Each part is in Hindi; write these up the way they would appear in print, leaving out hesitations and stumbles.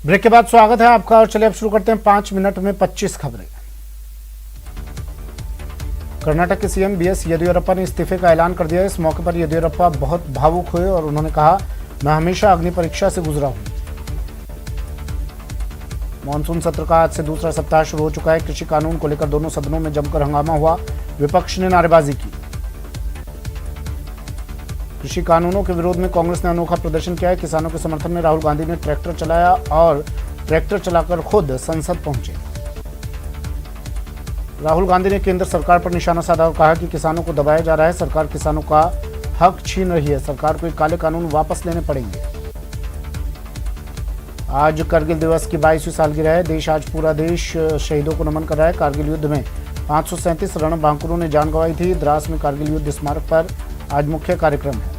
ब्रेक के बाद स्वागत है आपका और चलिए अब शुरू करते हैं 5 मिनट में 25 खबरें। कर्नाटक के सीएम बीएस येदियुरप्पा ने इस्तीफे का ऐलान कर दिया। इस मौके पर येदियुरप्पा बहुत भावुक हुए और उन्होंने कहा, मैं हमेशा अग्नि परीक्षा से गुजरा हूं। मानसून सत्र का आज से दूसरा सप्ताह शुरू हो चुका है। कृषि कानून को लेकर दोनों सदनों में जमकर हंगामा हुआ। विपक्ष ने नारेबाजी की। कृषि कानूनों के विरोध में कांग्रेस ने अनोखा प्रदर्शन किया है। किसानों के समर्थन में राहुल गांधी ने ट्रैक्टर चलाया और ट्रैक्टर चलाकर खुद संसद पहुंचे। राहुल गांधी ने केंद्र सरकार पर निशाना साधा और कहा कि किसानों को दबाया जा रहा है, सरकार किसानों का हक छीन रही है, सरकार को ये काले कानून वापस लेने पड़ेंगे। आज करगिल दिवस की 22वीं सालगिरह है। पूरा देश शहीदों को नमन कर रहा है। कारगिल युद्ध में 537 रणबांकुरों ने जान गंवाई थी। द्रास में कारगिल युद्ध स्मारक पर आज मुख्य कार्यक्रम है।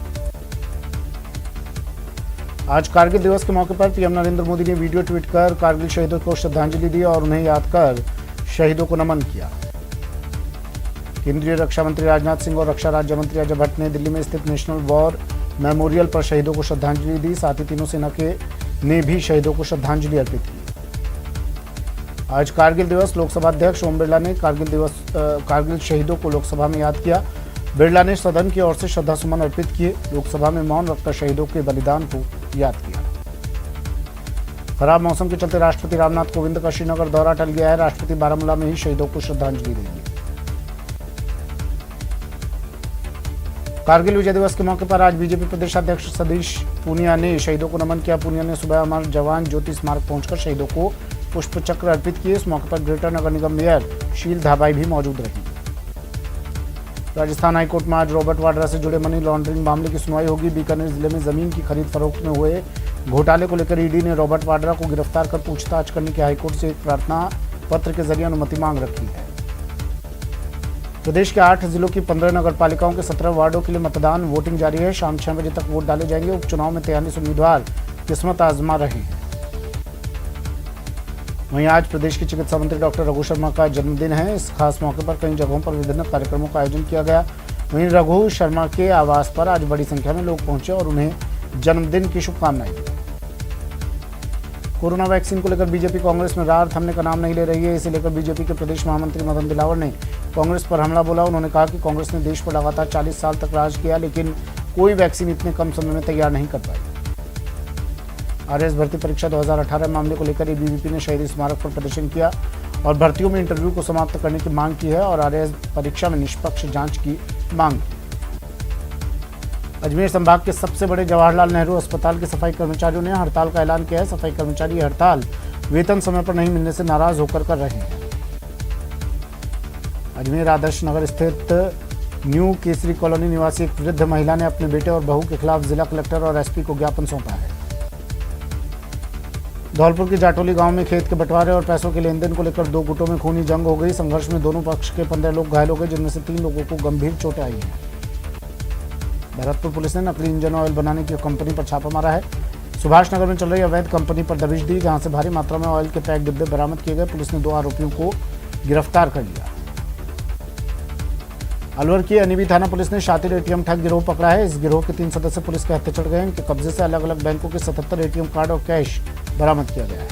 आज कारगिल दिवस के मौके पर पीएम नरेंद्र मोदी ने वीडियो ट्वीट कर कारगिल शहीदों को श्रद्धांजलि दी और उन्हें याद कर शहीदों को नमन किया। केंद्रीय रक्षा मंत्री राजनाथ सिंह और रक्षा राज्य मंत्री अजय भट्ट ने दिल्ली में स्थित नेशनल वॉर मेमोरियल पर शहीदों को श्रद्धांजलि दी। साथ ही तीनों सेना के ने भी शहीदों को श्रद्धांजलि अर्पित की। आज कारगिल दिवस। लोकसभा अध्यक्ष ओम बिरला ने कारगिल शहीदों को लोकसभा में याद किया। बिरला ने सदन की ओर से श्रद्धासुमन अर्पित किए। लोकसभा में मौन रखकर शहीदों के बलिदान को याद किया। खराब मौसम के चलते राष्ट्रपति रामनाथ कोविंद का श्रीनगर दौरा टल गया है। राष्ट्रपति बारामूला में ही शहीदों को श्रद्धांजलि देंगे। कारगिल विजय दिवस के मौके पर आज बीजेपी प्रदेश अध्यक्ष सतीश पूनिया ने शहीदों को नमन किया। पूनिया ने सुबह अमर जवान ज्योति स्मारक पहुंचकर शहीदों को पुष्प चक्र अर्पित किए। इस मौके पर ग्रेटर नगर निगम मेयर शील धाबाई भी मौजूद रही। राजस्थान हाईकोर्ट में आज रॉबर्ट वाड्रा से जुड़े मनी लॉन्ड्रिंग मामले की सुनवाई होगी। बीकानेर जिले में जमीन की खरीद फरोख्त में हुए घोटाले को लेकर ईडी ने रॉबर्ट वाड्रा को गिरफ्तार कर पूछताछ करने की हाईकोर्ट से एक प्रार्थना पत्र के जरिए अनुमति मांग रखी है। प्रदेश के 8 जिलों की 15 नगर पालिकाओं के 17 वार्डों के लिए मतदान वोटिंग जारी है। शाम 6 बजे तक वोट डाले जाएंगे। उपचुनाव में 43 उम्मीदवार किस्मत आजमा रहे हैं। वहीं आज प्रदेश के चिकित्सा मंत्री डॉक्टर रघु शर्मा का जन्मदिन है। इस खास मौके पर कई जगहों पर विभिन्न कार्यक्रमों का आयोजन किया गया। वहीं रघु शर्मा के आवास पर आज बड़ी संख्या में लोग पहुंचे और उन्हें जन्मदिन की शुभकामनाएं दी। कोरोना वैक्सीन को लेकर बीजेपी कांग्रेस में रार थमने का नाम नहीं ले रही है। इसे लेकर बीजेपी के प्रदेश महामंत्री मदन दिलावर ने कांग्रेस पर हमला बोला। उन्होंने कहा कि कांग्रेस ने देश पर लगातार 40 साल तक राज किया, लेकिन कोई वैक्सीन इतने कम समय में तैयार नहीं कर पाई। आरएएस भर्ती परीक्षा 2018 मामले को लेकर एबीवीपी ने शहीद स्मारक पर प्रदर्शन किया और भर्तियों में इंटरव्यू को समाप्त करने की मांग की है और आरएएस परीक्षा में निष्पक्ष जांच की मांग की। अजमेर संभाग के सबसे बड़े जवाहरलाल नेहरू अस्पताल के सफाई कर्मचारियों ने हड़ताल का ऐलान किया है। सफाई कर्मचारी हड़ताल वेतन समय पर नहीं मिलने से नाराज होकर कर रहे हैं। अजमेर आदर्श नगर स्थित न्यू केसरी कॉलोनी निवासी एक वृद्ध महिला ने अपने बेटे और बहू के खिलाफ जिला कलेक्टर और एसपी को ज्ञापन सौंपा है। धौलपुर के जाटोली गांव में खेत के बंटवारे और पैसों के लेन देन को लेकर 2 गुटों में खूनी जंग हो गई। संघर्ष में दोनों पक्ष के 15 लोग घायल हो गए, जिनमें से 3 लोगों को गंभीर चोटें आई हैं। भरतपुर पुलिस ने नकली इंजन ऑयल बनाने की कंपनी पर छापा मारा है। सुभाष नगर में चल रही अवैध कंपनी पर दबिश दी, जहां से भारी मात्रा में ऑयल के पैक डिब्बे बरामद किए गए। पुलिस ने 2 आरोपियों को गिरफ्तार कर लिया। अलवर की अनिवी थाना पुलिस ने शातिर एटीएम ठग गिरोह पकड़ा है। इस गिरोह के 3 सदस्य पुलिस के हत्थे चढ़ गए हैं। इनके कब्जे से अलग अलग बैंकों के 77 एटीएम कार्ड और कैश बरामद किया गया है।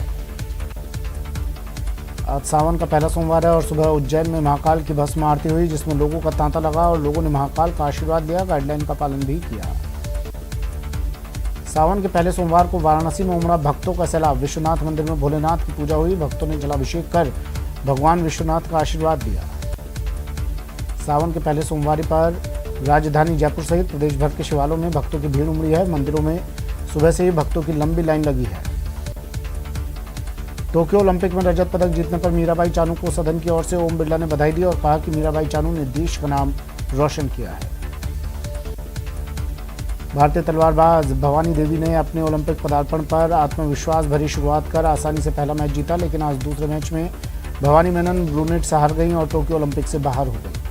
आज सावन का पहला सोमवार है और सुबह उज्जैन में महाकाल की भस्म आरती हुई, जिसमें लोगों का तांता लगा और लोगों ने महाकाल का आशीर्वाद दिया, गाइडलाइन का पालन भी किया। सावन के पहले सोमवार को वाराणसी में उमड़ा भक्तों का सैलाब। विश्वनाथ मंदिर में भोलेनाथ की पूजा हुई। भक्तों ने जलाभिषेक कर भगवान विश्वनाथ का आशीर्वाद दिया। सावन के पहले सोमवार पर राजधानी जयपुर सहित प्रदेश भर के शिवालयों में भक्तों की भीड़ उमड़ी है। मंदिरों में सुबह से ही भक्तों की लंबी लाइन लगी है। टोक्यो ओलंपिक में रजत पदक जीतने पर मीराबाई चानू को सदन की ओर से ओम बिरला ने बधाई दी और कहा कि मीराबाई चानू ने देश का नाम रोशन किया है। भारतीय तलवारबाज भवानी देवी ने अपने ओलंपिक पदार्पण पर आत्मविश्वास भरी शुरुआत कर आसानी से पहला मैच जीता, लेकिन आज दूसरे मैच में भवानी मेनन ब्रूनेट से हार गई और टोक्यो ओलंपिक से बाहर हो गई।